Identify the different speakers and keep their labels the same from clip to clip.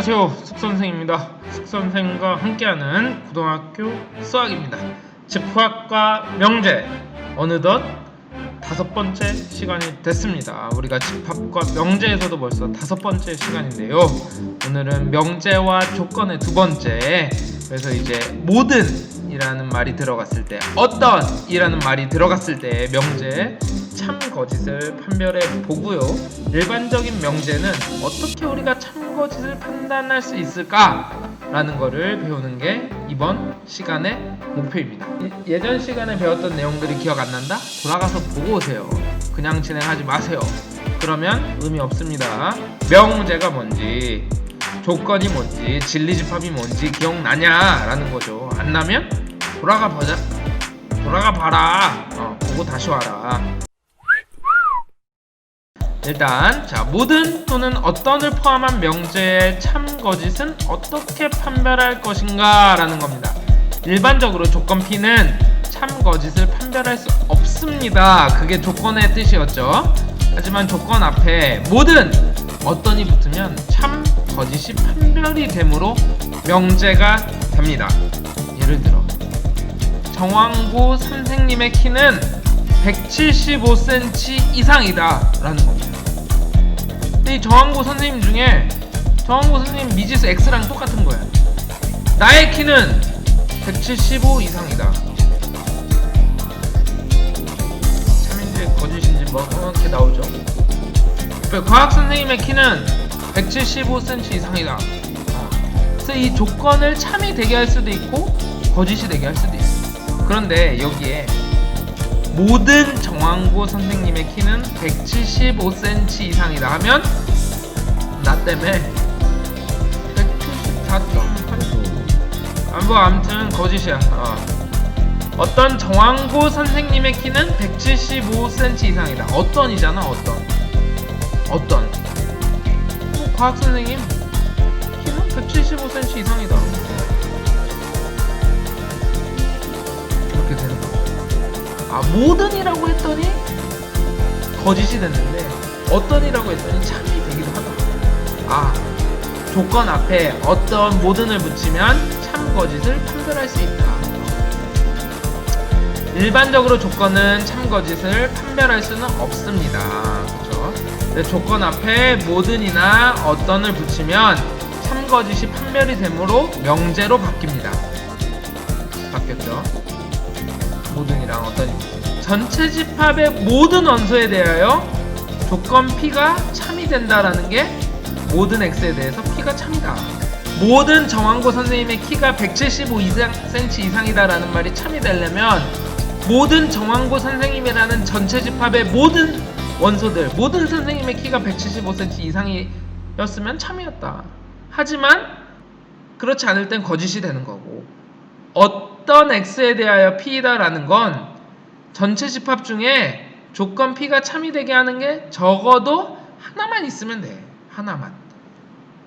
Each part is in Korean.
Speaker 1: 안녕하세요, 숙선생입니다. 숙선생과 함께하는 고등학교 수학입니다. 집합과 명제, 어느덧 5번째 시간이 됐습니다. 우리가 집합과 명제에서도 벌써 5번째 시간인데요. 오늘은 명제와 조건의 2번째. 그래서 이제 모든 이라는 말이 들어갔을 때, 어떤 이라는 말이 들어갔을 때 명제 참 거짓을 판별해 보고요. 일반적인 명제는 어떻게 우리가 참 거짓을 판단할 수 있을까? 라는 거를 배우는 게 이번 시간의 목표입니다. 예전 시간에 배웠던 내용들이 기억 안 난다? 돌아가서 보고 오세요. 그냥 진행하지 마세요. 그러면 의미 없습니다. 명제가 뭔지, 조건이 뭔지, 진리집합이 뭔지 기억나냐? 라는 거죠. 안 나면 돌아가 봐라. 보고 다시 와라. 일단 모든 또는 어떤을 포함한 명제의 참 거짓은 어떻게 판별할 것인가 라는 겁니다. 일반적으로 조건 P는 참 거짓을 판별할 수 없습니다. 그게 조건의 뜻이었죠. 하지만 조건 앞에 모든 어떤이 붙으면 참 거짓이 판별이 되므로 명제가 됩니다. 예를 들어 정황고 선생님의 키는 175cm 이상이다 라는 겁니다. 근데 이 정황고 선생님 중에 정황고 선생님 미지수 X랑 똑같은 거예요. 나의 키는 175 이상이다. 참인지 거짓인지 뭐 그렇게 나오죠. 과학 선생님의 키는 175cm 이상이다. 그래서 이 조건을 참이 되게 할 수도 있고 거짓이 되게 할 수도 있어요. 그런데 여기에 모든 정황고 선생님의 키는 175cm 이상이다 하면 나 때문에 174.8. 뭐 아무튼 거짓이야. 어떤 정황고 선생님의 키는 175cm 이상이다. 어떤이잖아. 어떤 과학 선생님 키는 175cm 이상이다. 이렇게 되는 거야. 모든이라고 했더니 거짓이 됐는데 어떤이라고 했더니 참이 되기도 하다. 조건 앞에 어떤 모든을 붙이면 참 거짓을 판별할 수 있다. 일반적으로 조건은 참 거짓을 판별할 수는 없습니다. 그렇죠? 조건 앞에 모든이나 어떤을 붙이면 참 거짓이 판별이 되므로 명제로 바뀝니다. 바뀌었죠? 모든이랑 어떤이 전체 집합의 모든 원소에 대하여 조건 P가 참이 된다라는 게 모든 X에 대해서 P가 참이다. 모든 정황고 선생님의 키가 175cm 이상이다라는 말이 참이 되려면 모든 정황고 선생님이라는 전체 집합의 모든 원소들, 모든 선생님의 키가 175cm 이상이었으면 참이었다. 하지만 그렇지 않을 땐 거짓이 되는 거고, 어떤 X에 대하여 P이다라는 건 전체 집합 중에 조건 P가 참이 되게 하는 게 적어도 하나만 있으면 돼. 하나만.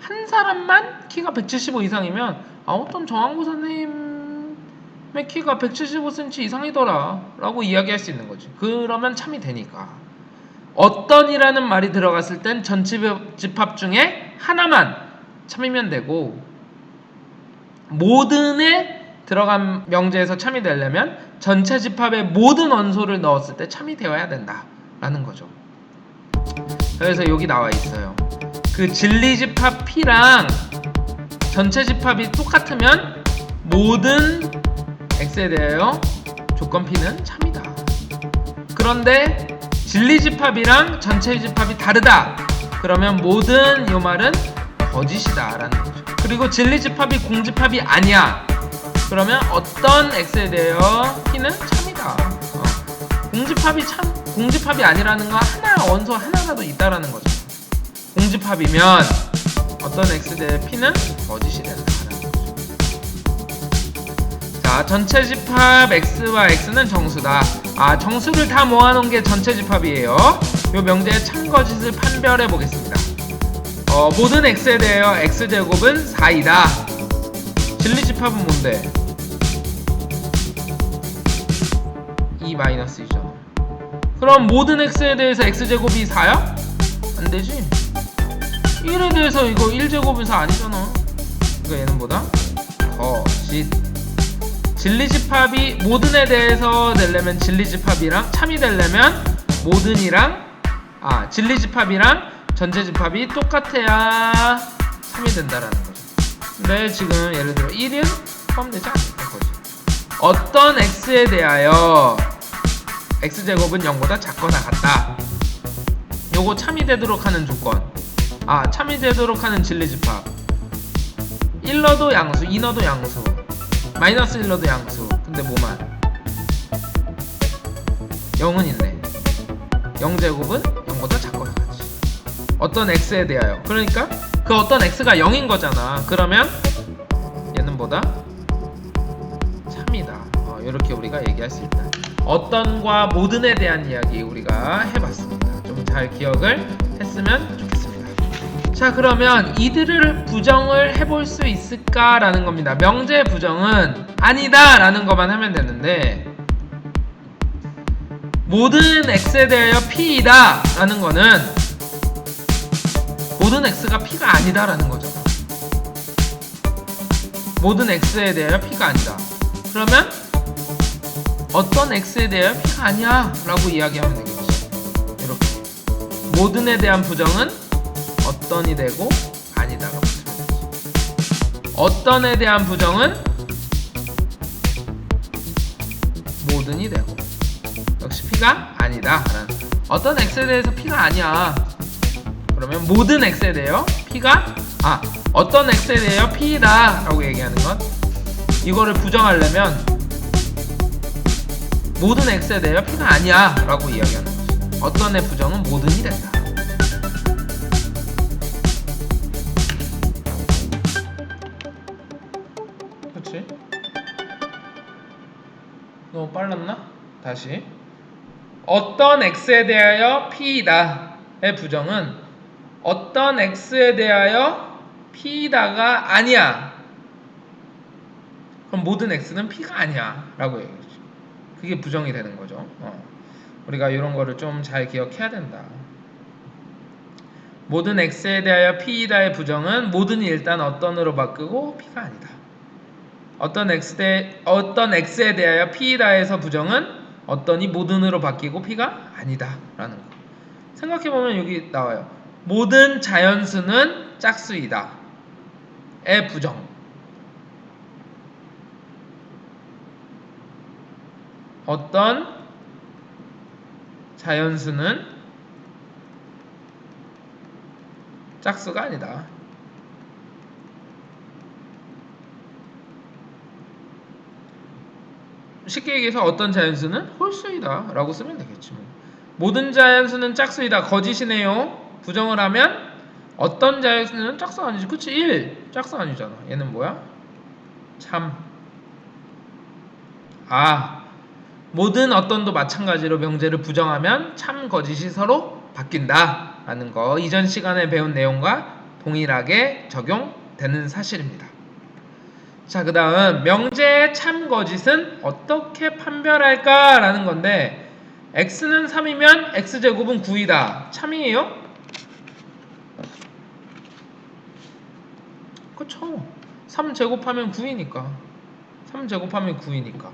Speaker 1: 한 사람만 키가 175 이상이면 어떤 정황고 선생님의 키가 175cm 이상이더라 라고 이야기할 수 있는 거지. 그러면 참이 되니까. 어떤이라는 말이 들어갔을 땐 전체 집합 중에 하나만 참이면 되고, 모든에 들어간 명제에서 참이 되려면 전체 집합의 모든 원소를 넣었을 때 참이 되어야 된다 라는 거죠. 그래서 여기 나와 있어요. 그 진리집합 P랑 전체 집합이 똑같으면 모든 X에 대하여 조건 P는 참이다. 그런데 진리집합이랑 전체 집합이 다르다. 그러면 모든 이 말은 거짓이다 라는 거죠. 그리고 진리집합이 공집합이 아니야. 그러면 어떤 X에 대하여 P는 참이다. 공집합이 아니라는 건 원소 하나라도 있다라는 거죠. 공집합이면 어떤 X에 대해 P는 거짓이 된다라는 거죠. 전체 집합 X와 X는 정수다. 정수를 다 모아놓은 게 전체 집합이에요. 이 명제의 참 거짓을 판별해 보겠습니다. 모든 X에 대하여 X제곱은 4이다. 진리집합은 뭔데? 2-2잖아. 그럼 모든 X에 대해서 X제곱이 4야? 안되지. 1에 대해서 이거 1제곱에서 아니잖아. 그러니까 얘는 뭐다? 거짓. 진리집합이 모든에 대해서 되려면 진리집합이랑 참이 되려면 모든이랑 진리집합이랑 전체집합이 똑같아야 참이 된다라는 거죠. 근데 지금 예를 들어 1은 포함되지 않는다 거지. 어떤 x에 대하여 x제곱은 0보다 작거나 같다. 요거 참이 되도록 하는 조건. 참이 되도록 하는 진리집합. 1넣어도 양수, 2넣어도 양수, 마이너스 1넣어도 양수. 근데 뭐만? 0은 있네. 0제곱은 0보다 작거나 같지. 어떤 x에 대하여. 그러니까 그 어떤 x가 0인 거잖아. 그러면 얘는 뭐다? 참이다. 이렇게 우리가 얘기할 수 있다. 어떤과 모든에 대한 이야기 우리가 해봤습니다. 좀 잘 기억을 했으면 좋겠습니다. 자, 그러면 이들을 부정을 해볼 수 있을까라는 겁니다. 명제 부정은 아니다 라는 것만 하면 되는데, 모든 x에 대하여 p이다 라는 거는 모든 x가 p가 아니다 라는 거잖아. 모든 x에 대하여 p가 아니다. 그러면 어떤 x에 대하여 p가 아니야 라고 이야기하면 되겠지. 이렇게 모든에 대한 부정은 어떤이 되고 아니다가 붙으면 되지. 어떤에 대한 부정은 모든이 되고 역시 p가 아니다 라는. 어떤 x에 대해서 p가 아니야 그러면 모든 x에 대하여 p가 어떤 x에 대하여 p이다 라고 얘기하는 건, 이거를 부정하려면 모든 x에 대하여 p가 아니야 라고 이야기하는 거지. 어떤의 부정은 모든이 된다. 그렇지? 너무 빨랐나? 다시. 어떤 x에 대하여 p이다의 부정은 어떤 x에 대하여 p다가 아니야. 그럼 모든 x는 p가 아니야 라고 얘기하죠. 그게 부정이 되는 거죠. 우리가 이런 거를 좀 잘 기억해야 된다. 모든 x에 대하여 p이다의 부정은 모든이 일단 어떤으로 바꾸고 p가 아니다. 어떤 x에 대하여 p이다에서 부정은 어떤이 모든으로 바뀌고 p가 아니다 라는 거. 생각해보면 여기 나와요. 모든 자연수는 짝수이다 의 부정. 어떤 자연수는 짝수가 아니다. 쉽게 얘기해서 어떤 자연수는 홀수이다 라고 쓰면 되겠지. 모든 자연수는 짝수이다 거짓이네요. 부정을 하면 어떤 자연수는 짝수 아니지. 그치? 1 짝수 아니잖아. 얘는 뭐야? 참. 모든 어떤도 마찬가지로 명제를 부정하면 참 거짓이 서로 바뀐다 라는 거, 이전 시간에 배운 내용과 동일하게 적용되는 사실입니다. 자, 그 다음 명제의 참 거짓은 어떻게 판별할까 라는 건데, x는 3이면 x제곱은 9이다. 참이에요? 그쵸. 3제곱하면 9이니까. 3제곱하면 9이니까.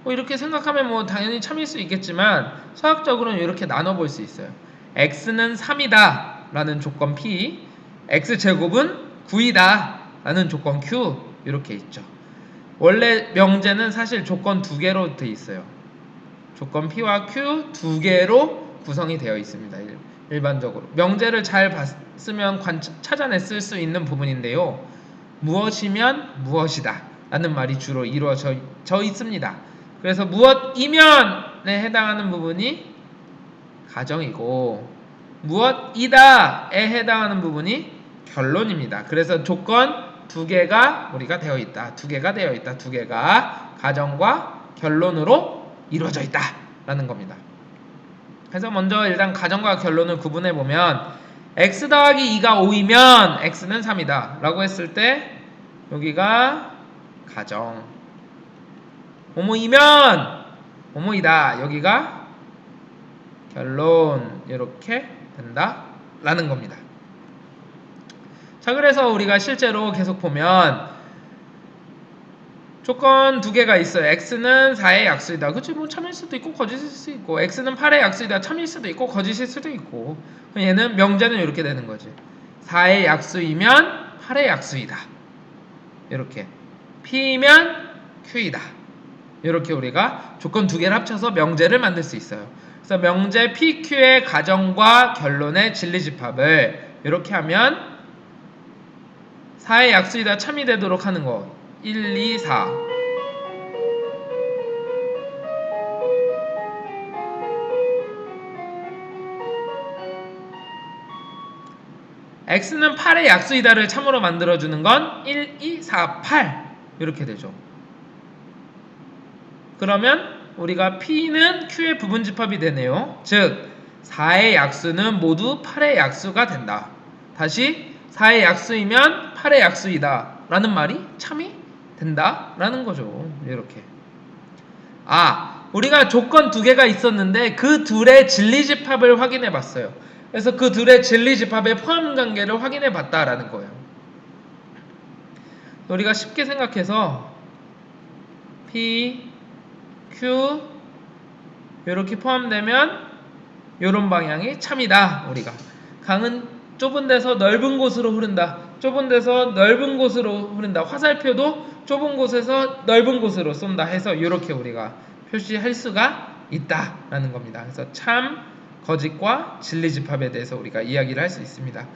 Speaker 1: 이렇게 생각하면 당연히 참일 수 있겠지만, 수학적으로는 이렇게 나눠볼 수 있어요. x는 3이다 라는 조건 p, x제곱은 9이다 라는 조건 q, 이렇게 있죠. 원래 명제는 사실 조건 2개로 되어 있어요. 조건 p와 q 2개로 구성이 되어 있습니다. 일반적으로 명제를 잘 봤으면 찾아냈을 수 있는 부분인데요, 무엇이면 무엇이다 라는 말이 주로 이루어져 있습니다. 그래서 무엇이면에 해당하는 부분이 가정이고, 무엇이다에 해당하는 부분이 결론입니다. 그래서 조건 2개가 우리가 되어 있다. 2개가 되어 있다. 2개가 가정과 결론으로 이루어져 있다 라는 겁니다. 그래서 먼저 일단 가정과 결론을 구분해 보면, x 더하기 2가 5이면 x는 3이다 라고 했을 때 여기가 가정, 뭐뭐이면 뭐뭐이다 여기가 결론, 이렇게 된다 라는 겁니다. 자, 그래서 우리가 실제로 계속 보면 조건 두 개가 있어요. x는 4의 약수이다. 그치, 뭐 참일 수도 있고 거짓일 수도 있고, x는 8의 약수이다. 참일 수도 있고 거짓일 수도 있고. 얘는 명제는 이렇게 되는 거지. 4의 약수이면 8의 약수이다. 이렇게. p면 q이다. 이렇게 우리가 조건 두 개를 합쳐서 명제를 만들 수 있어요. 그래서 명제 pq의 가정과 결론의 진리집합을 이렇게 하면 4의 약수이다 참이 되도록 하는 거 1, 2, 4 x는 8의 약수이다를 참으로 만들어주는 건 1, 2, 4, 8 이렇게 되죠. 그러면 우리가 p는 q의 부분집합이 되네요. 즉 4의 약수는 모두 8의 약수가 된다. 다시 4의 약수이면 8의 약수이다 라는 말이 참이 된다 라는 거죠. 이렇게. 우리가 조건 두 개가 있었는데 그 둘의 진리집합을 확인해 봤어요. 그래서 그 둘의 진리집합의 포함관계를 확인해 봤다라는 거예요. 우리가 쉽게 생각해서 P, Q 이렇게 포함되면 이런 방향이 참이다. 우리가 강은 좁은 데서 넓은 곳으로 흐른다. 좁은 데서 넓은 곳으로 흐른다. 화살표도 좁은 곳에서 넓은 곳으로 쏜다 해서 이렇게 우리가 표시할 수가 있다라는 겁니다. 그래서 참, 거짓과 진리집합에 대해서 우리가 이야기를 할 수 있습니다.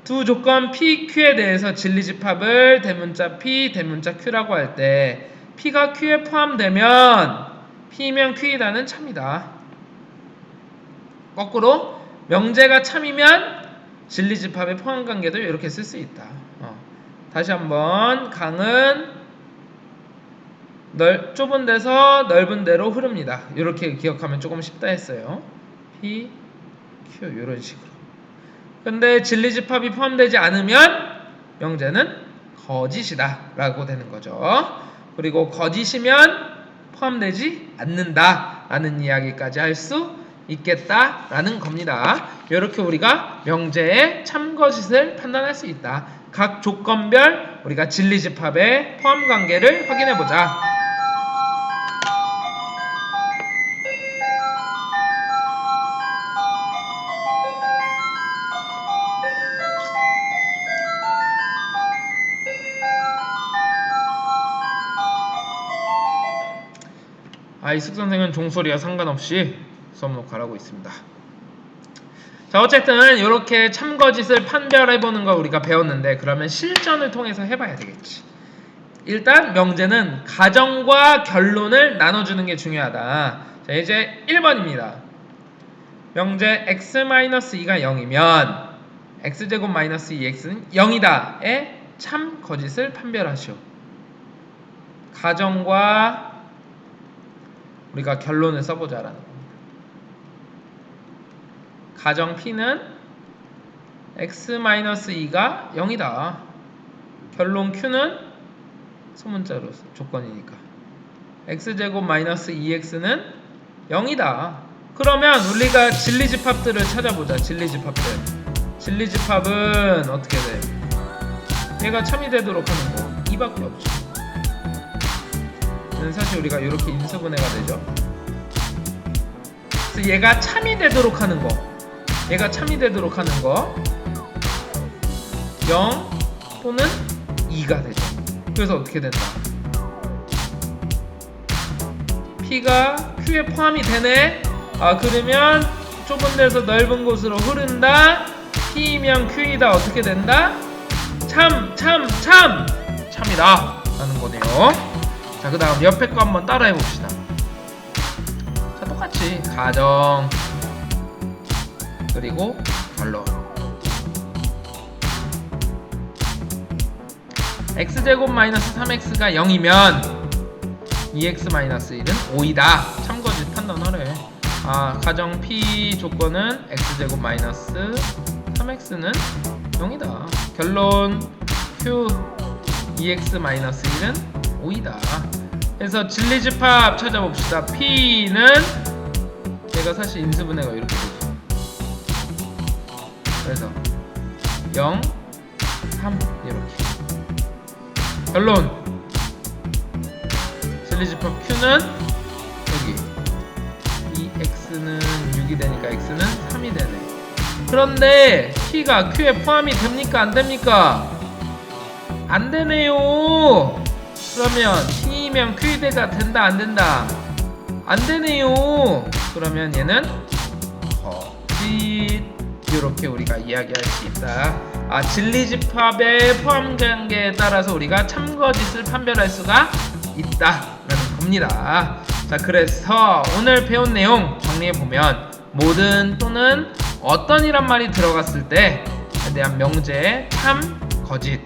Speaker 1: 두 조건 P, Q에 대해서 진리집합을 대문자 P, 대문자 Q라고 할 때 P가 Q에 포함되면 P면 Q이다는 참이다. 거꾸로 명제가 참이면 진리집합의 포함관계도 이렇게 쓸 수 있다. 다시 한번 강은 좁은 데서 넓은 데로 흐릅니다. 이렇게 기억하면 조금 쉽다 했어요. P, Q 이런 식으로. 근데 진리집합이 포함되지 않으면 명제는 거짓이다 라고 되는 거죠. 그리고 거짓이면 포함되지 않는다 라는 이야기까지 할 수 있겠다 라는 겁니다. 이렇게 우리가 명제의 참거짓을 판단할 수 있다. 각 조건별 우리가 진리집합의 포함관계를 확인해보자. 이숙 선생은 종소리와 상관없이 수업 녹화를 하고 있습니다. 자, 어쨌든 이렇게 참거짓을 판별해보는 걸 우리가 배웠는데 그러면 실전을 통해서 해봐야 되겠지. 일단 명제는 가정과 결론을 나눠주는 게 중요하다. 자, 이제 1번입니다. 명제 x-2가 0이면 x제곱 마이너스 2x는 0이다 의 참거짓을 판별하시오. 가정과 우리가 결론을 써보자라는 겁니다. 가정 P는 x-2가 0이다. 결론 Q는 소문자로 조건이니까 x제곱 마이너스 2x는 0이다. 그러면 우리가 진리집합들을 찾아보자. 진리집합은 어떻게 돼? 얘가 참이 되도록 하는 거 이밖에 없죠. 사실 우리가 이렇게 인수분해가 되죠. 그래서 얘가 참이 되도록 하는 거 0 또는 2가 되죠. 그래서 어떻게 된다? P가 Q에 포함이 되네. 그러면 좁은 데서 넓은 곳으로 흐른다. P면 Q이다. 어떻게 된다? 참이다 라는 거네요. 자, 그 다음 옆에 거 한번 따라해 봅시다. 자, 똑같이 가정 그리고 결론. x제곱 마이너스 3x가 0이면 2x 마이너스 1은 5이다. 참거짓 판단하래. 가정 P 조건은 x제곱 마이너스 3x는 0이다. 결론 Q 2x 마이너스 1은 5이다. 그래서 진리집합 찾아봅시다. P는 얘가 사실 인수분해가 이렇게 되죠. 그래서 0, 3 이렇게. 결론, 진리집합 Q는 여기 이 X는 6이 되니까 X는 3이 되네. 그런데 T가 Q에 포함이 됩니까? 안 됩니까? 안 되네요. 그러면 T면 Q대가 된다 안 된다? 안 되네요. 그러면 얘는 거짓. 이렇게 우리가 이야기할 수 있다. 진리집합의 포함관계에 따라서 우리가 참거짓을 판별할 수가 있다라는 겁니다. 자, 그래서 오늘 배운 내용 정리해보면 모든 또는 어떤이란 말이 들어갔을 때에 대한 명제, 참, 거짓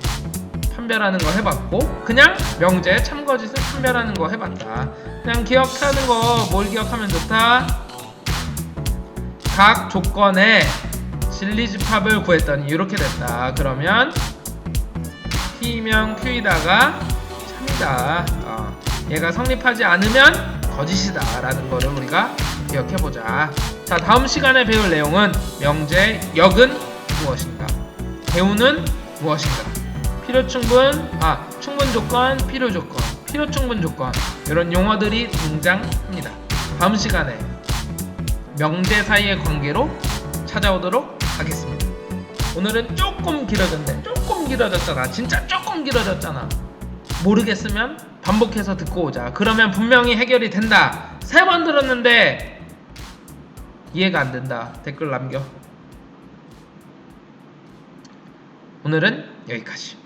Speaker 1: 판별하는 거 해봤고, 그냥 명제, 참, 거짓을 판별하는 거 해봤다. 그냥 기억하는 거 뭘 기억하면 좋다? 각 조건에 진리집합을 구했더니 이렇게 됐다. 그러면 T면 Q이다가 참이다. 얘가 성립하지 않으면 거짓이다 라는 거를 우리가 기억해보자. 자, 다음 시간에 배울 내용은 명제, 역은 무엇인가, 배우는 무엇인가, 필요충분, 충분조건, 필요조건, 필요충분조건, 이런 용어들이 등장합니다. 다음 시간에 명제 사이의 관계로 찾아오도록 하겠습니다. 오늘은 조금 길어졌네. 조금 길어졌잖아. 진짜 조금 길어졌잖아. 모르겠으면 반복해서 듣고 오자. 그러면 분명히 해결이 된다. 3번 들었는데 이해가 안 된다. 댓글 남겨. 오늘은 여기까지.